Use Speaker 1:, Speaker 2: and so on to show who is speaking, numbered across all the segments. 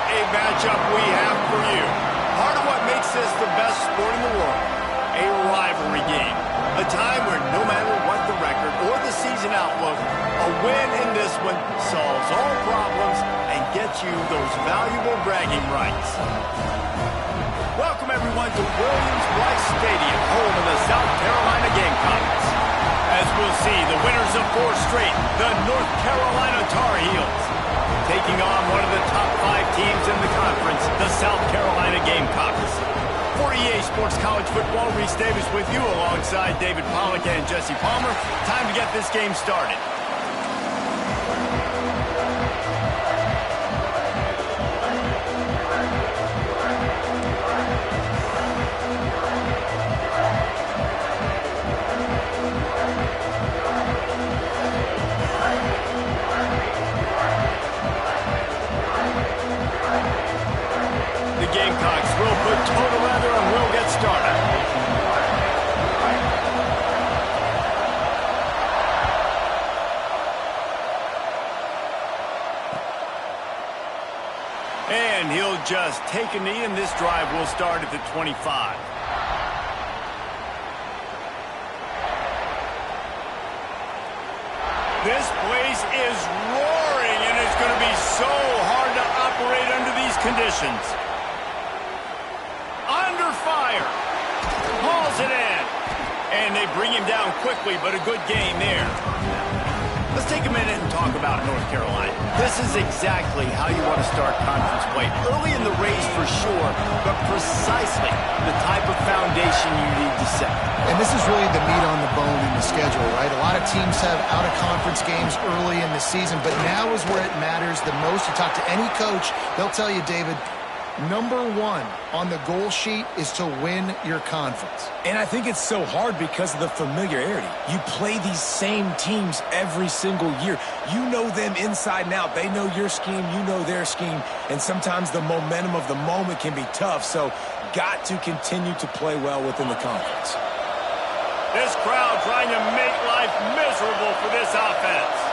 Speaker 1: a matchup we have for you. Part of what makes this the best sport in the world, a rivalry game. A time where no matter what the record or the season outlook, a win in this one solves all problems and gets you those valuable bragging rights. Welcome everyone to Williams-Brice Stadium, home of the South Carolina Gamecocks. As we'll see, the winners of 4 straight, the North Carolina Tar Heels, taking on one of the top 5 teams in the conference, the South Carolina Gamecocks. For EA Sports College Football, Reese Davis with you alongside David Pollack and Jesse Palmer. Time to get this game started. Gamecocks will put total leather and we'll get started. And he'll just take a knee, and this drive will start at the 25. This place is roaring, and it's going to be so hard to operate under these conditions. Fire. Hauls it in. And they bring him down quickly, but a good game there. Let's take a minute and talk about North Carolina. This is exactly how you want to start conference play. Early in the race for sure, but precisely the type of foundation you need to set.
Speaker 2: And this is really the meat on the bone in the schedule, right? A lot of teams have out-of-conference games early in the season, but now is where it matters the most. You talk to any coach, they'll tell you, David, number 1 on the goal sheet is to win your conference.
Speaker 3: And I think it's so hard because of the familiarity. You play these same teams every single year. You know them inside and out. They know your scheme, you know their scheme, and sometimes the momentum of the moment can be tough, so got to continue to play well within the conference.
Speaker 1: This crowd trying to make life miserable for this offense.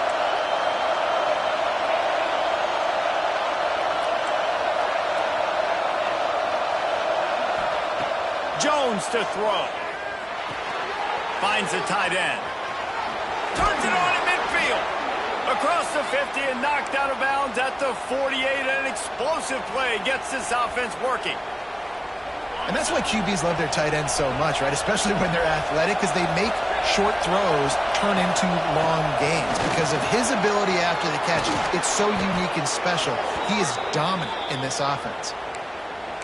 Speaker 1: Jones to throw. Finds the tight end. Turns it on at midfield. Across the 50 and knocked out of bounds at the 48. An explosive play gets this offense working.
Speaker 2: And that's why QBs love their tight ends so much, right? Especially when they're athletic, because they make short throws turn into long gains. Because of his ability after the catch, it's so unique and special. He is dominant in this offense.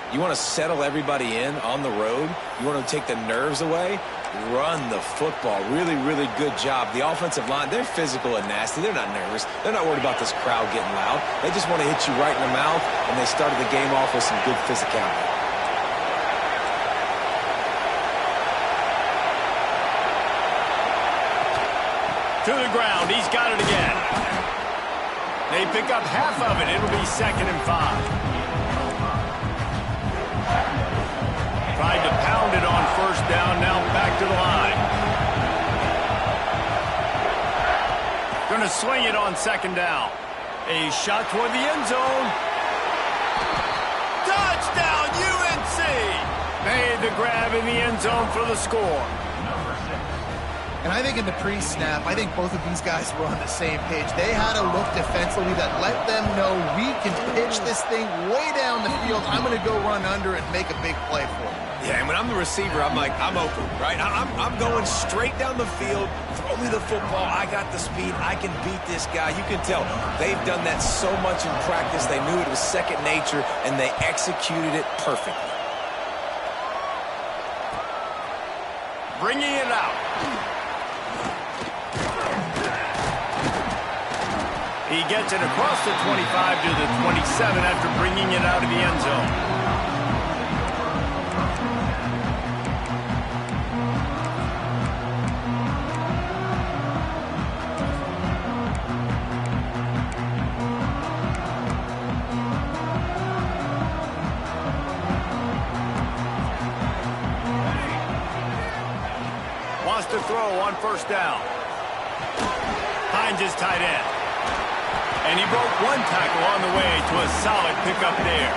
Speaker 3: You want to settle everybody in on the road? You want to take the nerves away? Run the football. Really, really good job. The offensive line, they're physical and nasty. They're not nervous. They're not worried about this crowd getting loud. They just want to hit you right in the mouth, and they started the game off with some good physicality.
Speaker 1: To the ground. He's got it again. They pick up half of it. It'll be 2nd and 5. Tried to pound it on 1st down, now back to the line. Going to swing it on 2nd down. A shot toward the end zone. Touchdown, UNC! Made the grab in the end zone for the score.
Speaker 2: And I think in the pre-snap, I think both of these guys were on the same page. They had a look defensively that let them know we can pitch this thing way down the field. I'm going to go run under and make a big play for it.
Speaker 3: Yeah, and when I'm the receiver, I'm like, I'm open, right? I'm going straight down the field. Throw me the football. I got the speed. I can beat this guy. You can tell they've done that so much in practice. They knew it was second nature, and they executed it perfectly.
Speaker 1: Bringing it out. He gets it across the 25 to the 27 after bringing it out of the end zone. Wants to throw on 1st down. Finds his tight end. And he broke one tackle on the way to a solid pickup there.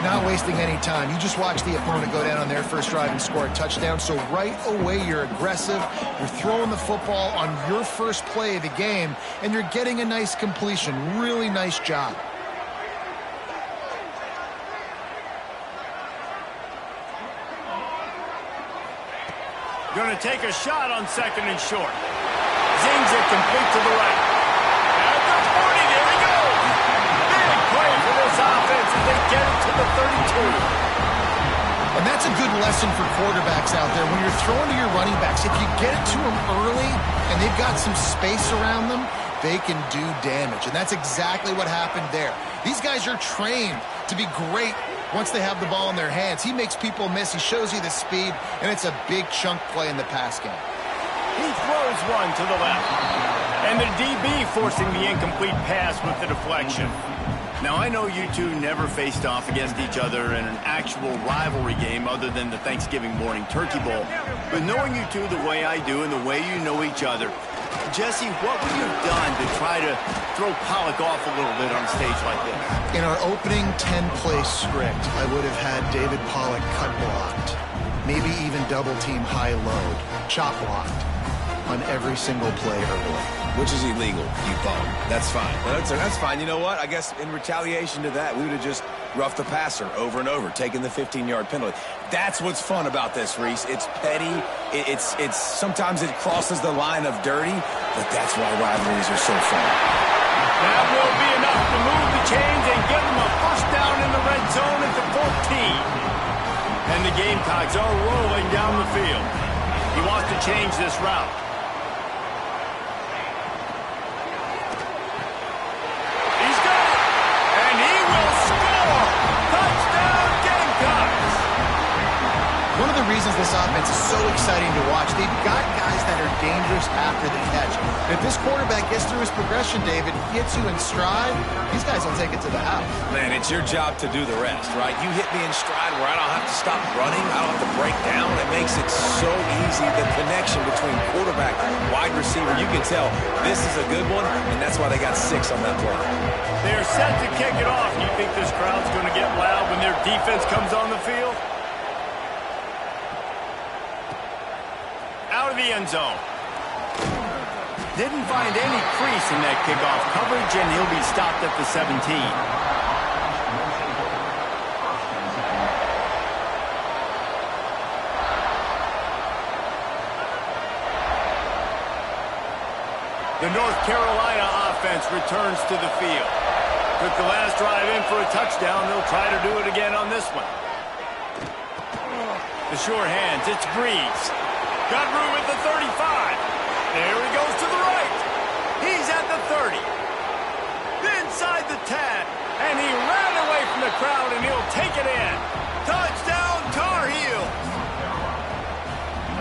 Speaker 2: Not wasting any time. You just watch the opponent go down on their first drive and score a touchdown. So right away, you're aggressive. You're throwing the football on your first play of the game, and you're getting a nice completion. Really nice job.
Speaker 1: Going to take a shot on 2nd and short. Zings it complete to the right. At the 40, there he goes. Big play for this offense as they get it to the 32.
Speaker 2: And that's a good lesson for quarterbacks out there. When you're throwing to your running backs, if you get it to them early and they've got some space around them, they can do damage. And that's exactly what happened there. These guys are trained to be great once they have the ball in their hands. He makes people miss. He shows you the speed, and it's a big chunk play in the pass game.
Speaker 1: He throws one to the left. And the DB forcing the incomplete pass with the deflection. Now, I know you two never faced off against each other in an actual rivalry game other than the Thanksgiving morning Turkey Bowl. But knowing you two the way I do and the way you know each other, Jesse, what would you have done to try to throw Pollock off a little bit on a stage like this?
Speaker 2: In our opening 10-play script, I would have had David Pollock cut blocked, maybe even double-team high-load, chop blocked on every single play early.
Speaker 3: Which is illegal, you bum. That's fine. That's fine. You know what? I guess in retaliation to that, we would have just roughed the passer over and over, taking the 15-yard penalty. That's what's fun about this, Reese. It's petty. It's sometimes it crosses the line of dirty, but that's why rivalries are so fun.
Speaker 1: That will be enough to move the chains and give them a first down in the red zone at the 14. And the Gamecocks are rolling down the field. He wants to change this route.
Speaker 2: One of the reasons this offense is so exciting to watch, they've got guys that are dangerous after the catch. And if this quarterback gets through his progression, David, gets you in stride, these guys will take it to the house.
Speaker 3: Man, it's your job to do the rest, right? You hit me in stride where I don't have to stop running. I don't have to break down. It makes it so easy. The connection between quarterback and wide receiver, you can tell this is a good one, and that's why they got 6 on that play.
Speaker 1: They're set to kick it off. You think this crowd's going to get loud when their defense comes on the field? Out of the end zone. Didn't find any crease in that kickoff coverage, and he'll be stopped at the 17. The North Carolina offense returns to the field. Took the last drive in for a touchdown. They'll try to do it again on this one. The sure hands. It's Breeze. Got room at the 35. There he goes to the right. He's at the 30. Inside the 10. And he ran away from the crowd, and he'll take it in. Touchdown, Tar Heels.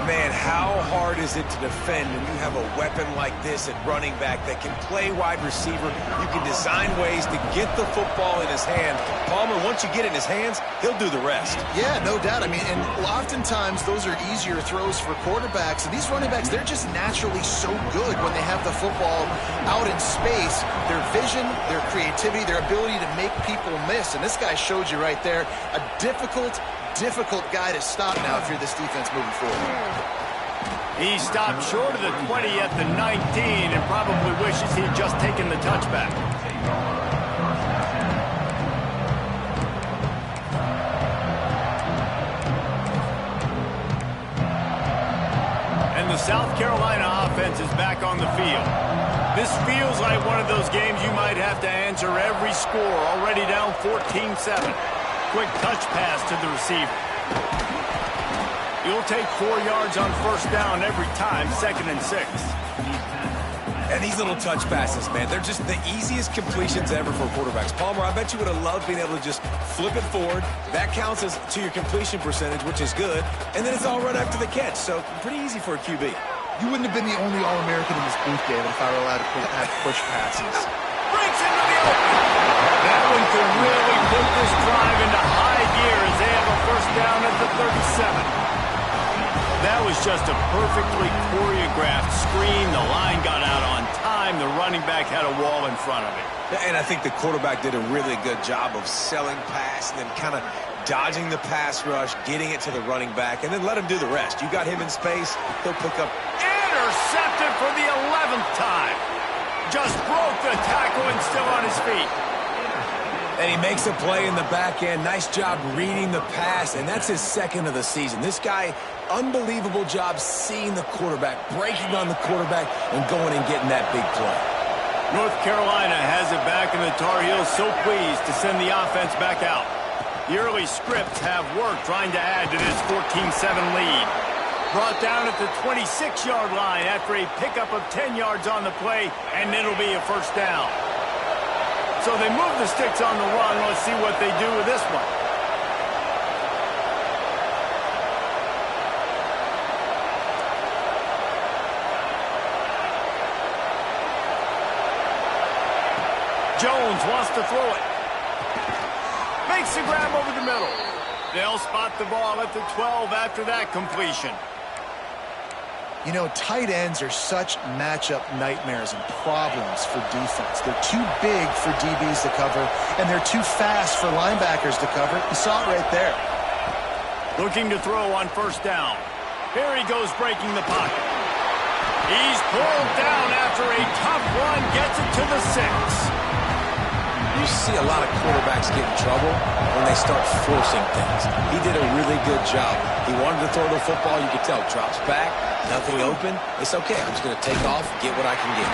Speaker 3: Man, how hard is it to defend when you have a weapon like this at running back that can play wide receiver? You can design ways to get the football in his hand. Palmer, once you get it in his hands, he'll do the rest.
Speaker 2: Yeah, no doubt. I mean, and oftentimes those are easier throws for quarterbacks. And these running backs, they're just naturally so good when they have the football out in space. Their vision, their creativity, their ability to make people miss. And this guy showed you right there, a difficult guy to stop now if you're this defense moving forward.
Speaker 1: He stopped short of the 20 at the 19 and probably wishes he'd just taken the touchback. And the South Carolina offense is back on the field. This feels like one of those games you might have to answer every score, already down 14-7. Quick touch pass to the receiver. You'll take 4 yards on first down every time, 2nd and 6.
Speaker 3: And these little touch passes, man, they're just the easiest completions ever for quarterbacks. Palmer, I bet you would have loved being able to just flip it forward. That counts as to your completion percentage, which is good. And then it's all right after the catch, so pretty easy for a QB.
Speaker 2: You wouldn't have been the only All-American in this booth, David, if I were allowed to have push passes.
Speaker 1: Breaks into the open. That one could really put this drive into high gear as they have a first down at the 37. That was just a perfectly choreographed screen. The line got out on time. The running back had a wall in front of it.
Speaker 3: And I think the quarterback did a really good job of selling pass and then kind of dodging the pass rush, getting it to the running back, and then let him do the rest. You got him in space, he'll pick up.
Speaker 1: Intercepted for the 11th time. Just broke the tackle and still on his feet.
Speaker 3: And he makes a play in the back end. Nice job reading the pass, and that's his second of the season. This guy, unbelievable job seeing the quarterback, breaking on the quarterback, and going and getting that big play.
Speaker 1: North Carolina has it back, and the Tar Heels so pleased to send the offense back out. The early scripts have worked trying to add to this 14-7 lead. Brought down at the 26-yard line after a pickup of 10 yards on the play, and it'll be a first down. So they move the sticks on the run. Let's see what they do with this one. Jones wants to throw it. Makes the grab over the middle. They'll spot the ball at the 12 after that completion.
Speaker 2: You know, tight ends are such matchup nightmares and problems for defense. They're too big for DBs to cover, and they're too fast for linebackers to cover. You saw it right there.
Speaker 1: Looking to throw on first down. Here he goes breaking the pocket. He's pulled down after a tough run, gets it to the 6.
Speaker 3: You see a lot of quarterbacks get in trouble when they start forcing things. He did a really good job. He wanted to throw the football. You could tell. Drops back, nothing open. It's okay. I'm just going to take off, get what I can get.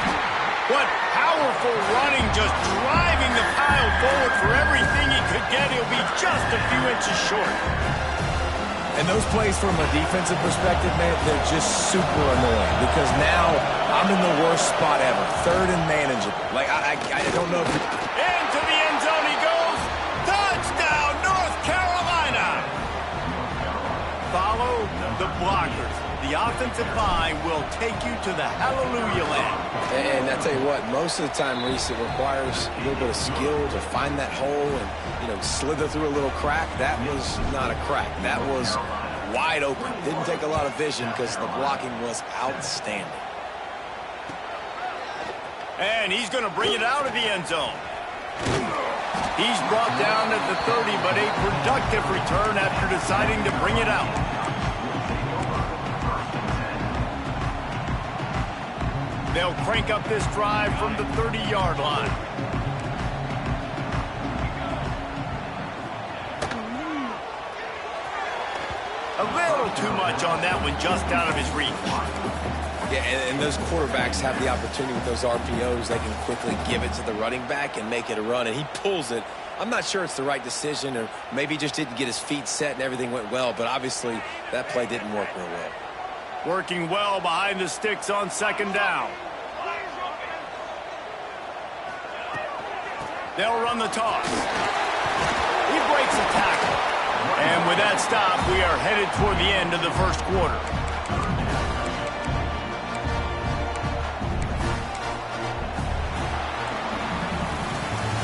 Speaker 1: What powerful running, just driving the pile forward for everything he could get. He'll be just a few inches short.
Speaker 3: And those plays from a defensive perspective, man, they're just super annoying because now I'm in the worst spot ever. Third and manageable. Like, I don't know if
Speaker 1: into the end zone he goes. Touchdown, North Carolina. Follow the blockers. The offensive line will take you to the hallelujah land.
Speaker 3: And I tell you what, most of the time, Reese, it requires a little bit of skill to find that hole and, you know, slither through a little crack. That was not a crack. That was wide open. Didn't take a lot of vision because the blocking was outstanding.
Speaker 1: And he's going to bring it out of the end zone. He's brought down at the 30, but a productive return after deciding to bring it out. They'll crank up this drive from the 30-yard line. A little too much on that one, just out of his reach.
Speaker 3: Yeah, and those quarterbacks have the opportunity with those RPOs. They can quickly give it to the running back and make it a run, and he pulls it. I'm not sure it's the right decision, or maybe he just didn't get his feet set and everything went well, but obviously that play didn't work real well.
Speaker 1: Working well behind the sticks on second down. They'll run the toss. He breaks a tackle. And with that stop, we are headed toward the end of the first quarter.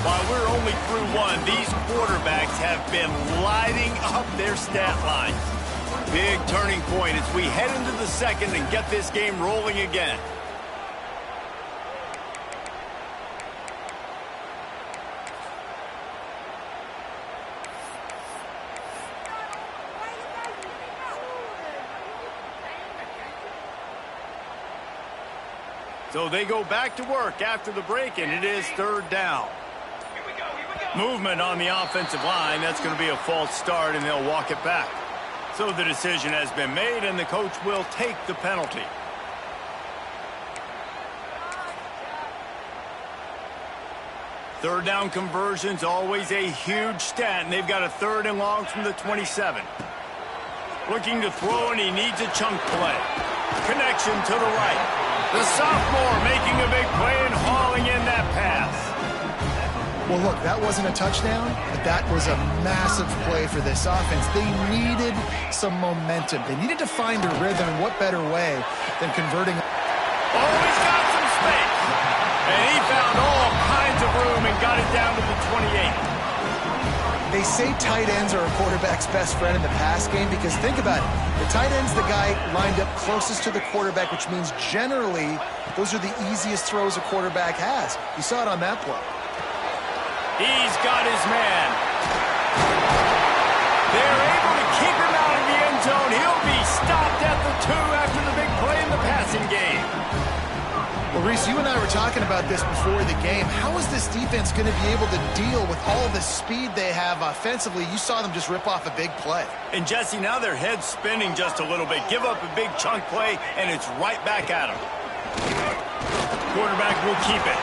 Speaker 1: While we're only through one, these quarterbacks have been lighting up their stat lines. Big turning point as we head into the second and get this game rolling again. So they go back to work after the break, and it is third down. Movement on the offensive line. That's going to be a false start, and they'll walk it back. So the decision has been made, and the coach will take the penalty. Third down conversions, always a huge stat, and they've got a third and long from the 27. Looking to throw, and he needs a chunk play. Connection to the right. The sophomore making a big play and hauling in that pass.
Speaker 2: Well, look, that wasn't a touchdown, but that was a massive play for this offense. They needed some momentum. They needed to find a rhythm, and what better way than converting.
Speaker 1: Oh, he's got some space. And he found all kinds of room and got it down to the 28.
Speaker 2: They say tight ends are a quarterback's best friend in the pass game because think about it. The tight end's the guy lined up closest to the quarterback, which means generally those are the easiest throws a quarterback has. You saw it on that play.
Speaker 1: He's got his man. They're able to keep him out of the end zone. He'll be stopped at the 2 after the big play in the passing game.
Speaker 2: Well, Reese, you and I were talking about this before the game. How is this defense going to be able to deal with all the speed they have offensively? You saw them just rip off a big play.
Speaker 1: And, Jesse, now their head's spinning just a little bit. Give up a big chunk play, and it's right back at them. Quarterback will keep it.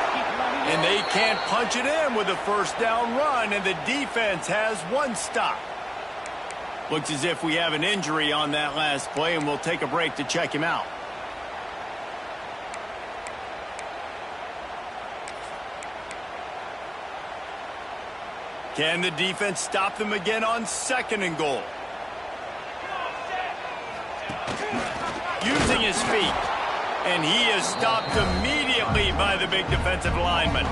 Speaker 1: And they can't punch it in with a first down run, and the defense has one stop. Looks as if we have an injury on that last play, and we'll take a break to check him out. Can the defense stop them again on 2nd and goal? Using his feet. And he is stopped immediately by the big defensive lineman.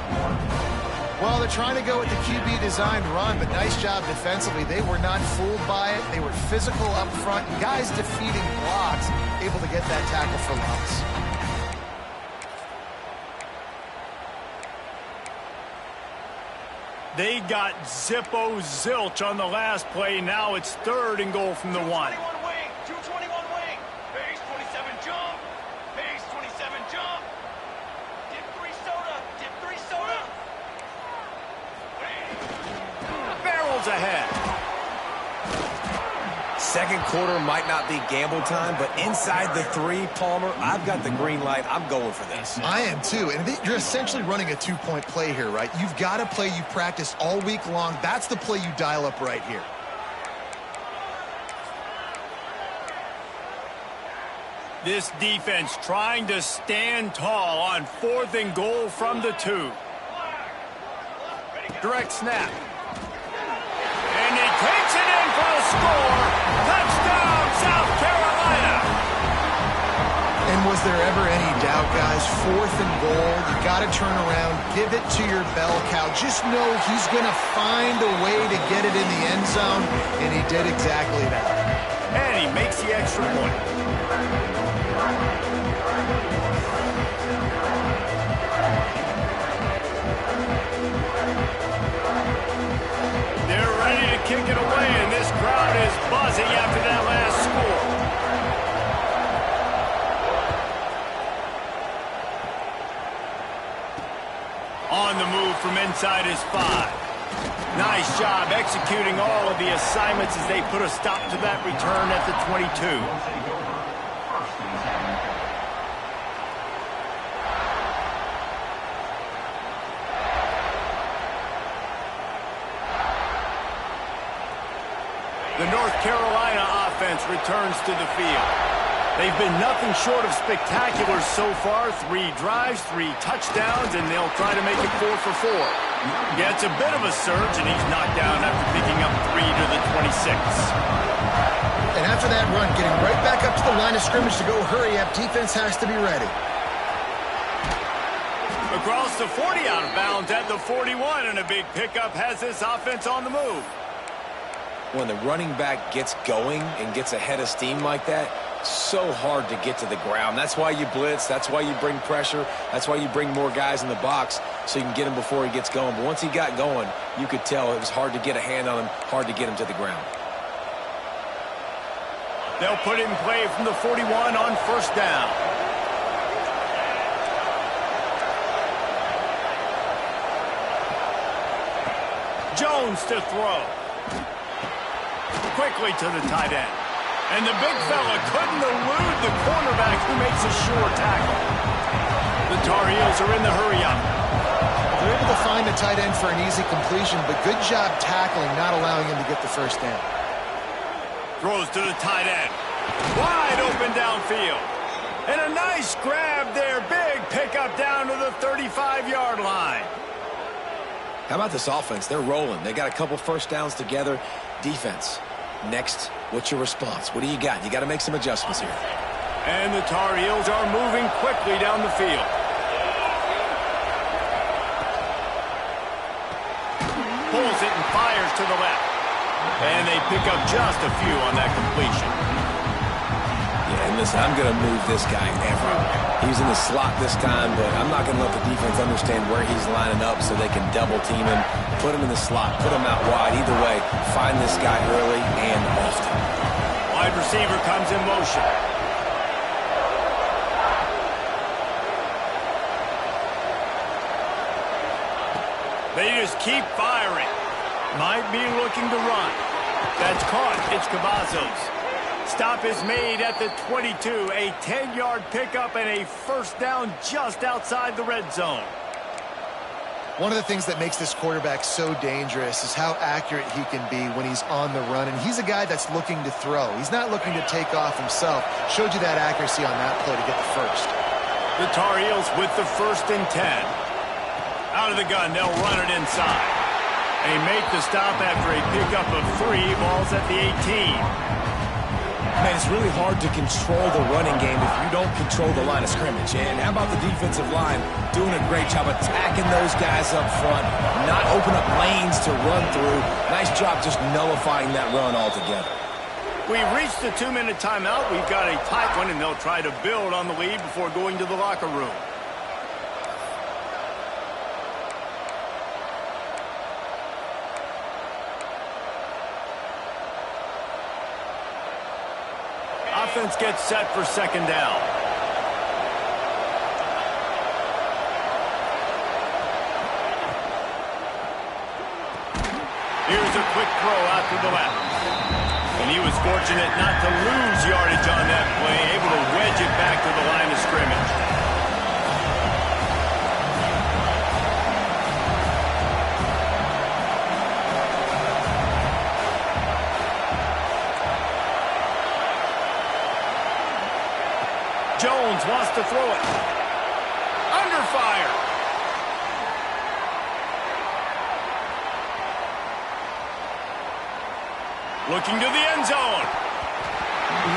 Speaker 2: Well, they're trying to go with the QB designed run, but nice job defensively. They were not fooled by it. They were physical up front. Guys defeating blocks, able to get that tackle for loss.
Speaker 1: They got Zippo zilch on the last play. Now it's 3rd and goal from the 1.
Speaker 4: 221 wing, 221 wing. Base 27 jump. Base 27 jump. Dip 3 soda. Dip 3 soda.
Speaker 1: Barrels ahead.
Speaker 3: 2nd quarter might not be gamble time, but inside the 3, Palmer, I've got the green light. I'm going for this.
Speaker 2: I am too, and you're essentially running a 2-point play here, right? You've got a play you practice all week long. That's the play you dial up right here.
Speaker 1: This defense trying to stand tall on 4th and goal from the 2. Direct snap. And he takes it in for the score. Touchdown, South Carolina.
Speaker 2: And was there ever any doubt, guys? 4th and goal. You got to turn around, give it to your bell cow. Just know he's going to find a way to get it in the end zone, and he did exactly that.
Speaker 1: And he makes the extra point. They're ready to kick it away, and this crowd is buzzing after that last score. On the move from inside his 5. Nice job executing all of the assignments as they put a stop to that return at the 22. The North Carolina offense returns to the field. They've been nothing short of spectacular so far. 3 drives, 3 touchdowns, and they'll try to make it 4 for 4. Yeah, it's a bit of a surge, and he's knocked down after picking up 3 to the 26.
Speaker 2: And after that run, getting right back up to the line of scrimmage to go hurry up, defense has to be ready.
Speaker 1: Across the 40, out of bounds at the 41, and a big pickup has this offense on the move.
Speaker 3: When the running back gets going and gets ahead of steam like that, so hard to get to the ground. That's why you blitz. That's why you bring pressure. That's why you bring more guys in the box so you can get him before he gets going. But once he got going, you could tell it was hard to get a hand on him, hard to get him to the ground.
Speaker 1: They'll put in play from the 41 on 1st down. Jones to throw. Quickly to the tight end. And the big fella couldn't elude the cornerback who makes a sure tackle. The Tar Heels are in the hurry-up.
Speaker 2: They're able to find the tight end for an easy completion, but good job tackling, not allowing him to get the first down.
Speaker 1: Throws to the tight end. Wide open downfield. And a nice grab there. Big pickup down to the 35-yard line.
Speaker 3: How about this offense? They're rolling. They got a couple first downs together. Defense. Next, what's your response? What do you got? You got to make some adjustments here.
Speaker 1: And the Tar Heels are moving quickly down the field. Pulls it and fires to the left. And they pick up just a few on that completion.
Speaker 3: Yeah, and listen, I'm going to move this guy everywhere. He's in the slot this time, but I'm not going to let the defense understand where he's lining up so they can double team him, put him in the slot, put him out wide. Either way, find this guy early and often.
Speaker 1: Wide receiver comes in motion. They just keep firing. Might be looking to run. That's caught. It's Cavazos. Stop is made at the 22. A 10-yard pickup and a first down just outside the red zone.
Speaker 2: One of the things that makes this quarterback so dangerous is how accurate he can be when he's on the run. And he's a guy that's looking to throw. He's not looking to take off himself. Showed you that accuracy on that play to get the first.
Speaker 1: The Tar Heels with the 1st and 10. Out of the gun, they'll run it inside. They make the stop after a pickup of 3. Ball's at the 18.
Speaker 3: Man, it's really hard to control the running game if you don't control the line of scrimmage. And how about the defensive line doing a great job attacking those guys up front, not open up lanes to run through. Nice job just nullifying that run altogether.
Speaker 1: We've reached the 2-minute timeout. We've got a tight one, and they'll try to build on the lead before going to the locker room. Offense gets set for 2nd down. Here's a quick throw out to the left. And he was fortunate not to lose yardage on that play, able to wedge it back to the line of scrimmage. Jones wants to throw it. Under fire. Looking to the end zone.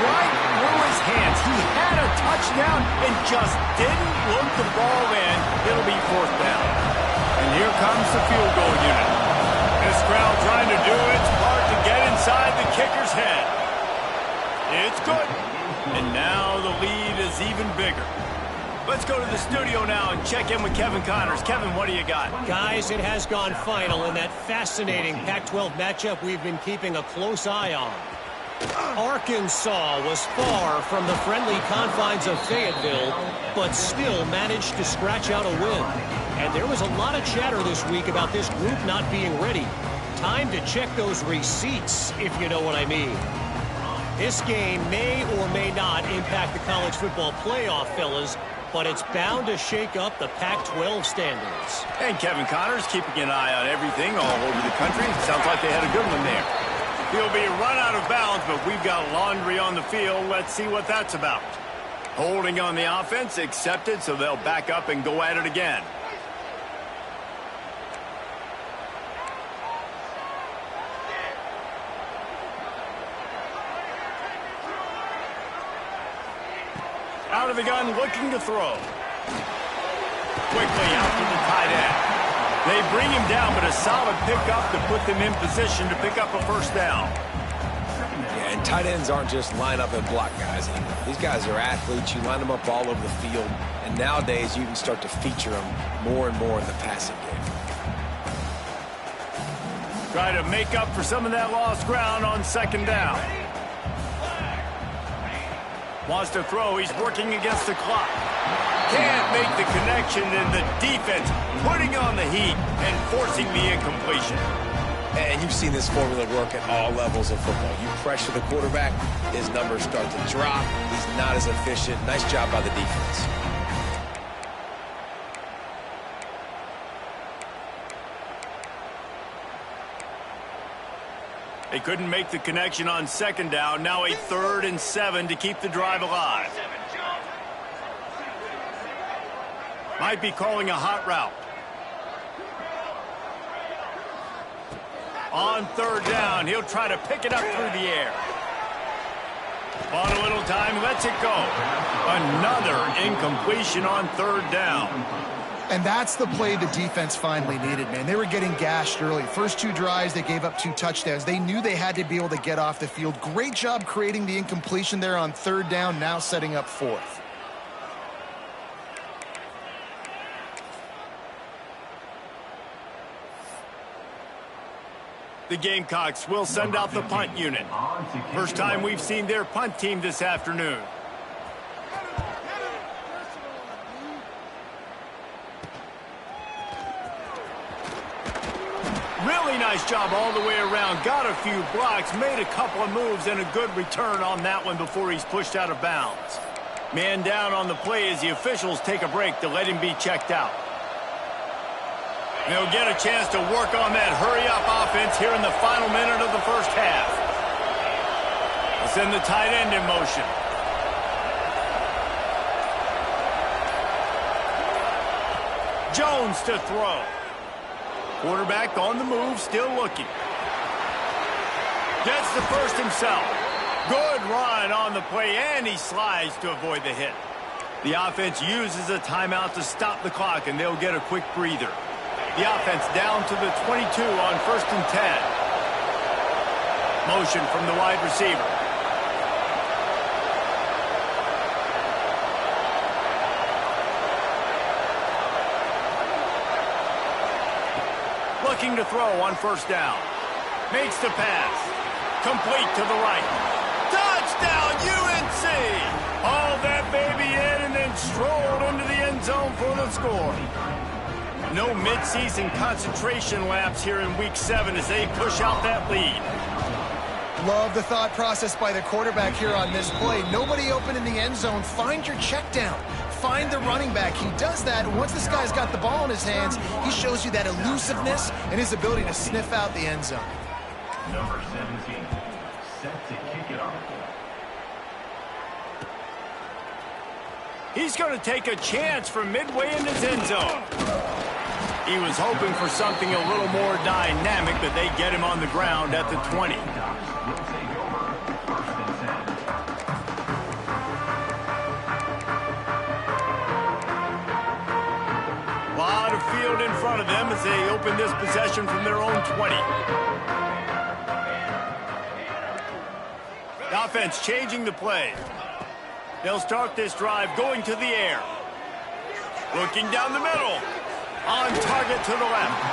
Speaker 1: Right through his hands. He had a touchdown and just didn't look the ball in. It'll be 4th down. And here comes the field goal unit. This crowd trying to do its part to get inside the kicker's head. It's good. And now the lead is even bigger. Let's go to the studio now and check in with Kevin Connors. Kevin, what do you got?
Speaker 5: Guys, it has gone final in that fascinating Pac-12 matchup we've been keeping a close eye on. Arkansas was far from the friendly confines of Fayetteville, but still managed to scratch out a win. And there was a lot of chatter this week about this group not being ready. Time to check those receipts, if you know what I mean. This game may or may not impact the college football playoff, fellas, but it's bound to shake up the Pac-12 standards.
Speaker 1: And Kevin Connors keeping an eye on everything all over the country. Sounds like they had a good one there. He'll be run out of bounds, but we've got laundry on the field. Let's see what that's about. Holding on the offense, accepted, so they'll back up and go at it again. Out of the gun, looking to throw. Quickly out to the tight end. They bring him down, but a solid pickup to put them in position to pick up a 1st down.
Speaker 3: Yeah, and tight ends aren't just line up and block guys anymore. These guys are athletes. You line them up all over the field. And nowadays, you can start to feature them more and more in the passing game.
Speaker 1: Try to make up for some of that lost ground on 2nd down. Wants to throw. He's working against the clock. Can't make the connection, and the defense putting on the heat and forcing the incompletion.
Speaker 3: And you've seen this formula work at all levels of football. You pressure the quarterback, his numbers start to drop. He's not as efficient. Nice job by the defense.
Speaker 1: They couldn't make the connection on 2nd down. Now a 3rd and 7 to keep the drive alive. Might be calling a hot route. On 3rd down, he'll try to pick it up through the air. On a little time, lets it go. Another incompletion on 3rd down.
Speaker 2: And that's the play the defense finally needed, man. They were getting gashed early. First 2 drives, they gave up 2 touchdowns. They knew they had to be able to get off the field. Great job creating the incompletion there on 3rd down, now setting up 4th.
Speaker 1: The Gamecocks will send out the punt unit. First time we've seen their punt team this afternoon. Really nice job all the way around. Got a few blocks, made a couple of moves, and a good return on that one before he's pushed out of bounds. Man down on the play as the officials take a break to let him be checked out. They'll get a chance to work on that hurry-up offense here in the final minute of the first half. They'll send the tight end in motion. Jones to throw. Quarterback on the move, still looking. Gets the first himself. Good run on the play, and he slides to avoid the hit. The offense uses a timeout to stop the clock, and they'll get a quick breather. The offense down to the 22 on 1st and 10. Motion from the wide receiver. Looking to throw on 1st down. Makes the pass. Complete to the right. Touchdown, UNC! Hauled that baby in and then strolled into the end zone for the score. No midseason concentration laps here in Week 7 as they push out that lead.
Speaker 2: Love the thought process by the quarterback here on this play. Nobody open in the end zone. Find your check down. Find the running back. He does that, and once this guy's got the ball in his hands, he shows you that elusiveness and his ability to sniff out the end zone.
Speaker 6: Number 17, set to kick it off.
Speaker 1: He's going to take a chance from midway in his end zone. He was hoping for something a little more dynamic, but they get him on the ground at the 20. A lot of field in front of them as they open this possession from their own 20. The offense changing the play. They'll start this drive going to the air. Looking down the middle. On target to the left.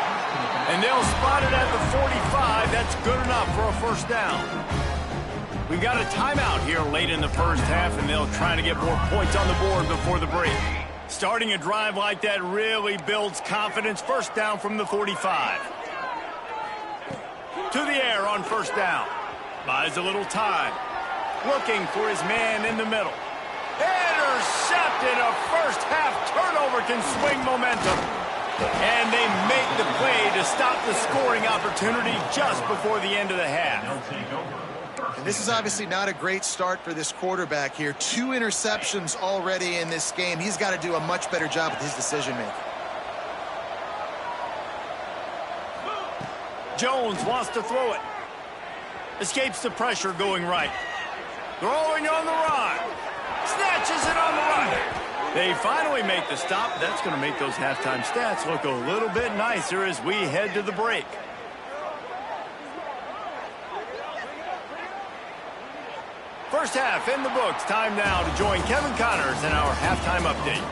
Speaker 1: And they'll spot it at the 45. That's good enough for a 1st down. We've got a timeout here late in the first half, and they'll try to get more points on the board before the break. Starting a drive like that really builds confidence. 1st down from the 45. To the air on 1st down. Buys a little time. Looking for his man in the middle. Intercepted. A first half turnover can swing momentum. And they make the play to stop the scoring opportunity just before the end of the half.
Speaker 2: And this is obviously not a great start for this quarterback here. 2 interceptions already in this game. He's got to do a much better job with his decision-making.
Speaker 1: Jones wants to throw it. Escapes the pressure going right. Throwing on the run. Snatches it on the right. They finally make the stop. That's going to make those halftime stats look a little bit nicer as we head to the break. First half in the books. Time now to join Kevin Connors in our halftime update.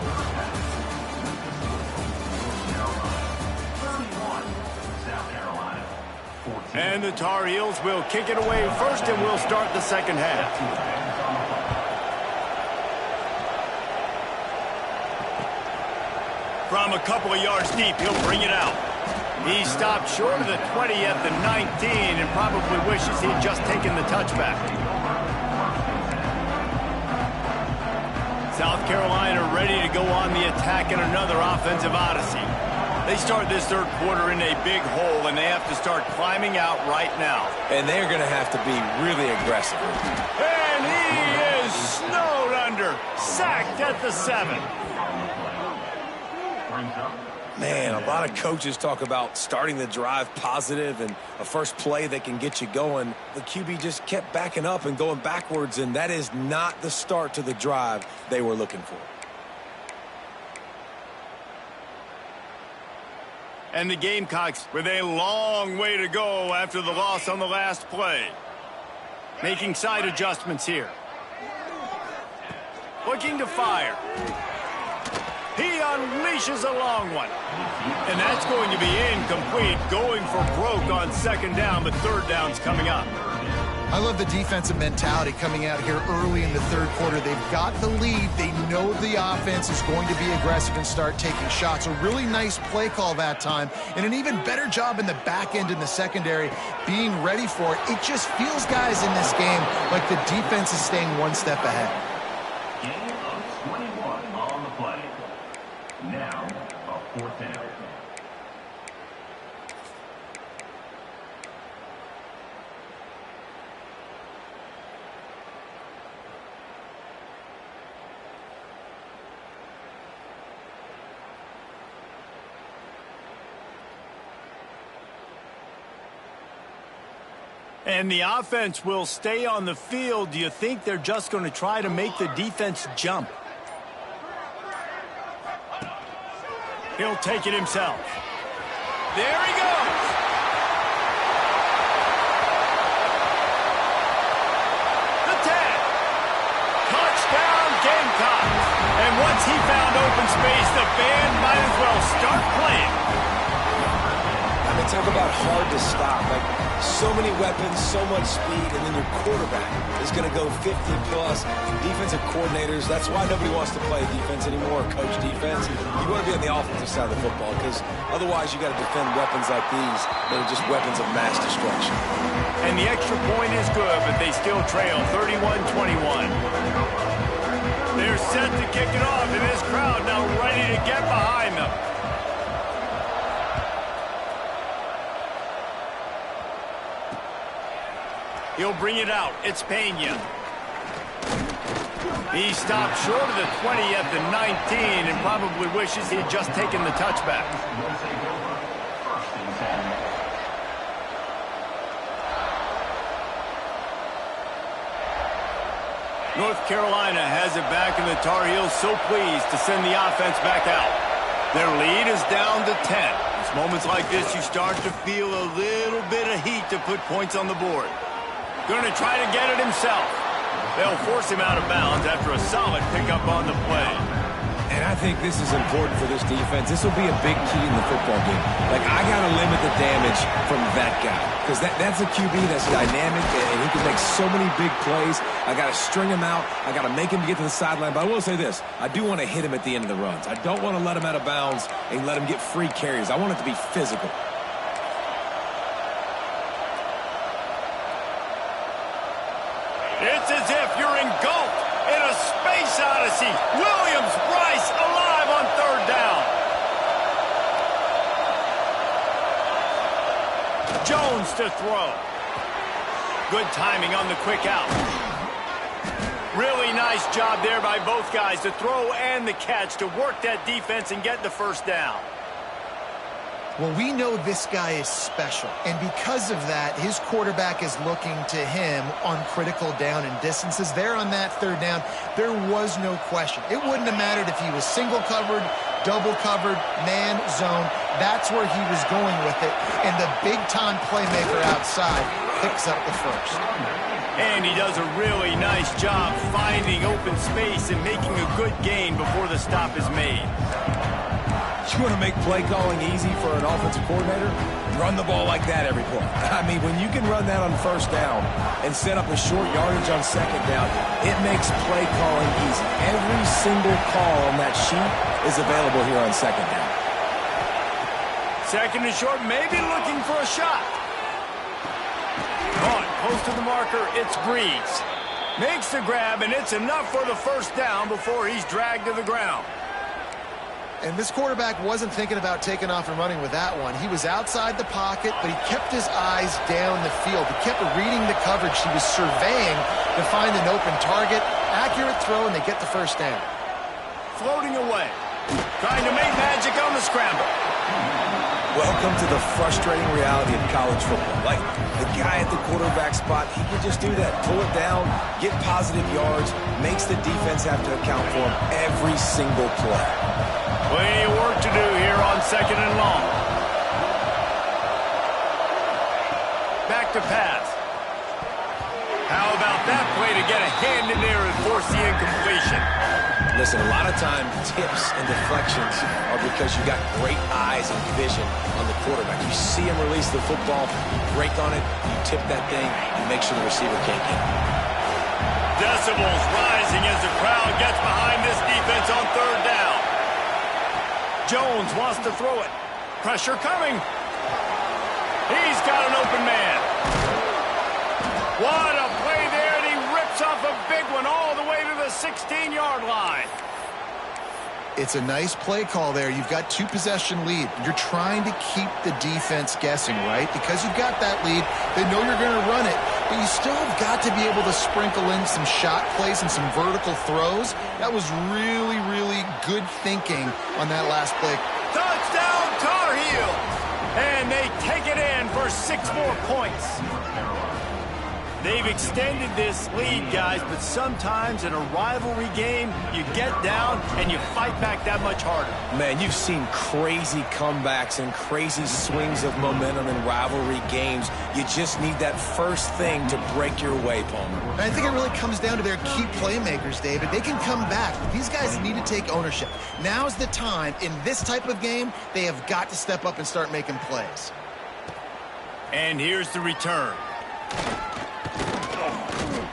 Speaker 1: And the Tar Heels will kick it away first, and we'll start the second half. From a couple of yards deep, he'll bring it out. He stopped short of the 20 at the 19 and probably wishes he'd just taken the touchback. South Carolina ready to go on the attack in another offensive odyssey. They start this third quarter in a big hole, and they have to start climbing out right now.
Speaker 3: And they're going to have to be really aggressive.
Speaker 1: And he is snowed under. Sacked at the 7.
Speaker 3: Man, a lot of coaches talk about starting the drive positive and a first play that can get you going. The QB just kept backing up and going backwards, and that is not the start to the drive they were looking for.
Speaker 1: And the Gamecocks with a long way to go after the loss on the last play. Making side adjustments here. Looking to fire. He unleashes a long one. And that's going to be incomplete. Going for broke on second down, but third down's coming up.
Speaker 2: I love the defensive mentality coming out here early in the third quarter. They've got the lead. They know the offense is going to be aggressive and start taking shots. A really nice play call that time, and an even better job in the back end in the secondary being ready for it. It just feels, guys, in this game like the defense is staying one step ahead.
Speaker 6: Gain of 21 on the play. Now, a fourth down.
Speaker 1: And the offense will stay on the field. Do you think they're just going to try to make the defense jump? He'll take it himself. There he goes. The 10. Touchdown, Gamecocks. And once he found open space, the band might as well start playing.
Speaker 3: I mean, talk about hard to stop. Like, so many weapons, so much speed, and then your quarterback is going to go 50-plus. Defensive coordinators, that's why nobody wants to play defense anymore or coach defense. You want to be on the offensive side of the football because otherwise you got to defend weapons like these that are just weapons of mass destruction.
Speaker 1: And the extra point is good, but they still trail 31-21. They're set to kick it off, and this crowd now ready to get behind them. He'll bring it out. It's Pena. He stopped short of the 20 at the 19 and probably wishes he had just taken the touchback. North Carolina has it back, and the Tar Heels so pleased to send the offense back out. Their lead is down to 10. It's moments like this you start to feel a little bit of heat to put points on the board. Going to try to get it himself. They'll force him out of bounds after a solid pickup on the play.
Speaker 3: And I think this is important for this defense. This will be a big key in the football game. Like, I got to limit the damage from that guy because that's a QB that's dynamic and he can make so many big plays. I got to string him out. I got to make him get to the sideline. But I will say this. I do want to hit him at the end of the runs. I don't want to let him out of bounds and let him get free carries. I want it to be physical.
Speaker 1: It's as if you're engulfed in a space odyssey. Williams-Brice alive on third down. Jones to throw. Good timing on the quick out. Really nice job there by both guys, the throw and the catch, to work that defense and get the first down.
Speaker 2: Well, we know this guy is special, and because of that, his quarterback is looking to him on critical down and distances. There on that third down, there was no question. It wouldn't have mattered if he was single covered, double covered, man, zone. That's where he was going with it, and the big-time playmaker outside picks up the first.
Speaker 1: And he does a really nice job finding open space and making a good gain before the stop is made.
Speaker 3: You want to make play calling easy for an offensive coordinator? Run the ball like that every play. I mean, when you can run that on first down and set up a short yardage on second down, it makes play calling easy. Every single call on that sheet is available here on second down.
Speaker 1: Second and short, maybe looking for a shot. On, close to the marker, it's Breeze. Makes the grab, and it's enough for the first down before he's dragged to the ground.
Speaker 2: And this quarterback wasn't thinking about taking off and running with that one. He was outside the pocket, but he kept his eyes down the field. He kept reading the coverage. He was surveying to find an open target. Accurate throw, and they get the first down.
Speaker 1: Floating away. Trying to make magic on the scramble.
Speaker 3: Welcome to the frustrating reality of college football. Like, the guy at the quarterback spot, he can just do that. Pull it down, get positive yards, makes the defense have to account for him every single play.
Speaker 1: Plenty of work to do here on second and long. to pass. How about that play to get a hand in there and force the incompletion?
Speaker 3: Listen, a lot of time, tips and deflections are because you got great eyes and vision on the quarterback. You see him release the football, you break on it, you tip that thing, you make sure the receiver can't get it.
Speaker 1: Decibels rising as the crowd gets behind this defense on third down. Jones wants to throw it. Pressure coming. He's got an open man. What a play there, and he rips off a big one all the way to the 16-yard line.
Speaker 2: It's a nice play call there. You've got 2-possession lead. You're trying to keep the defense guessing, right? Because you've got that lead, they know you're going to run it, but you still have got to be able to sprinkle in some shot plays and some vertical throws. That was really, really good thinking on that last play.
Speaker 1: Touchdown, Tar Heels! And they take it in for 6 more points. They've extended this lead, guys, but sometimes in a rivalry game, you get down and you fight back that much harder.
Speaker 3: Man, you've seen crazy comebacks and crazy swings of momentum in rivalry games. You just need that first thing to break your way, Palmer.
Speaker 2: And I think it really comes down to their key playmakers, David. They can come back, but these guys need to take ownership. Now's the time. In this type of game, they have got to step up and start making plays.
Speaker 1: And here's the return.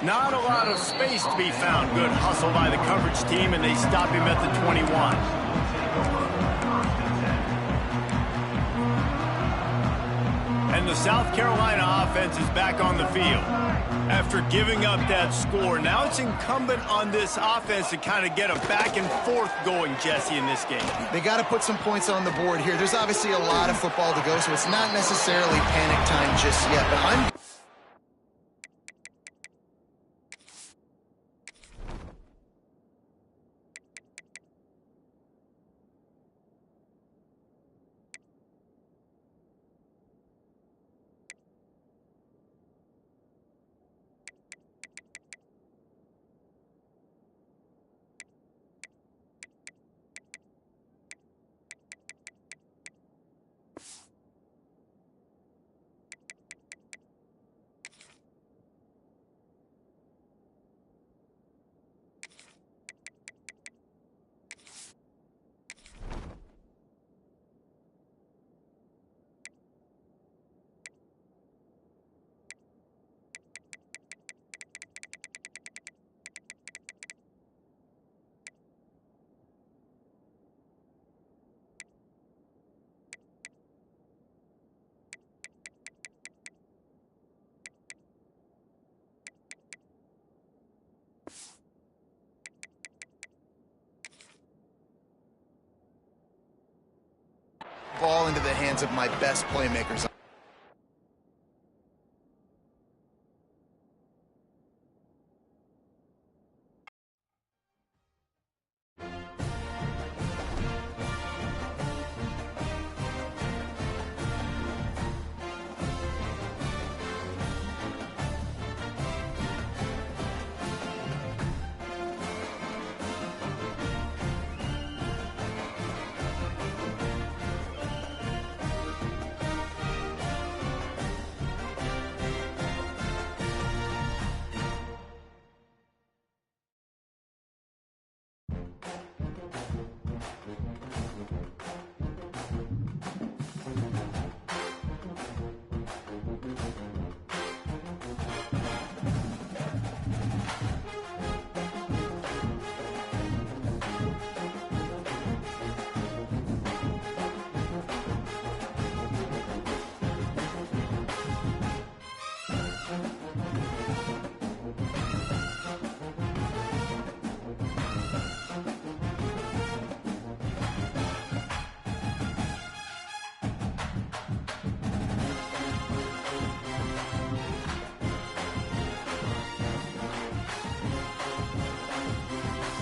Speaker 1: Not a lot of space to be found. Good hustle by the coverage team, and they stop him at the 21. And the South Carolina offense is back on the field. After giving up that score, now it's incumbent on this offense to kind of get a back and forth going, Jesse, in this game.
Speaker 2: They got to put some points on the board here. There's obviously a lot of football to go, so it's not necessarily panic time just yet, but I'm ball into the hands of my best playmakers.